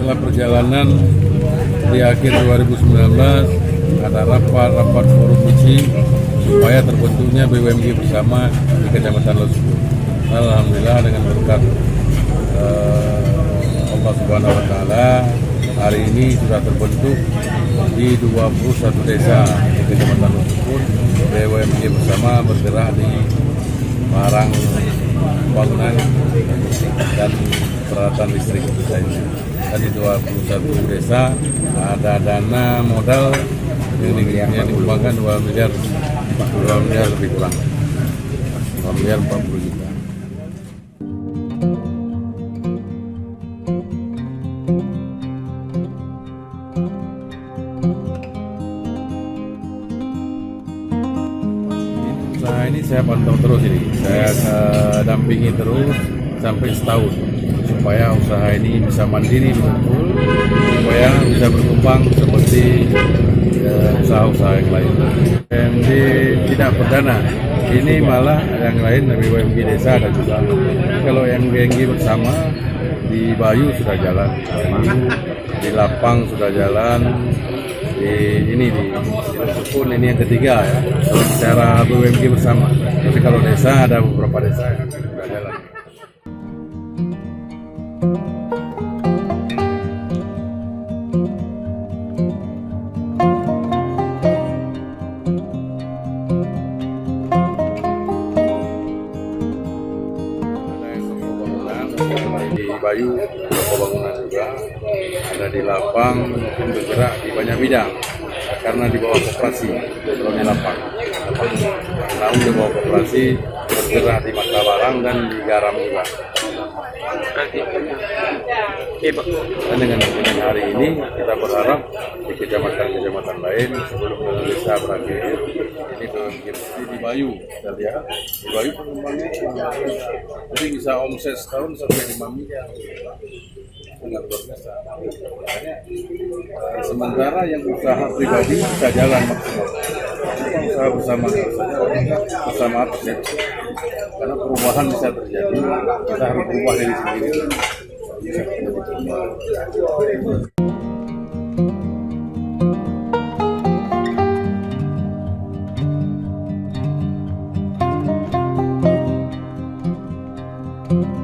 setelah perjalanan di akhir 2019 ada rapat forum uji supaya terbentuknya BUMG bersama di Kecamatan Losbur. Alhamdulillah dengan berkat Allah Subhanahu wa Ta'ala, hari ini sudah terbentuk di 21 desa di Kecamatan Losbur. BUMG bersama bergerak di barang bangunan dan peralatan listrik lainnya. Tadi 21 desa ada dana modal yang dikembangkan 2 miliar lebih kurang, 2 miliar 40 juta. Nah, ini saya pantau terus ini, saya dampingi terus sampai setahun supaya usaha ini bisa mandiri betul, supaya bisa berkembang seperti usaha-usaha yang lain. BUMG tidak perdana, ini malah yang lain dari BUMG desa ada juga. Kalau yang BUMG bersama di Bayu sudah jalan, di Lapang sudah jalan, di Losbur ini yang ketiga ya, secara BUMG bersama. Tapi kalau desa ada beberapa desa yang sudah jalan. Di Bayu, toko bangunan juga, ada di Lapang, mungkin bergerak di banyak bidang karena di bawah koperasi. Kalau di Lapang tahu di bawah koperasi, bergerak di mata barang dan di garam juga. Dan dengan hari ini kita berharap di kecamatan-kecamatan lain sebelum Indonesia berakhir ini di Bayu, kita lihat di Bayu pengembangannya jadi bisa omset setahun sampai 5 miliar, sangat luar biasa. Sementara yang usaha pribadi bisa jalan maksimal, usaha bersama atas, karena perubahan bisa terjadi, kita harus berubah dari sendiri. Thank you.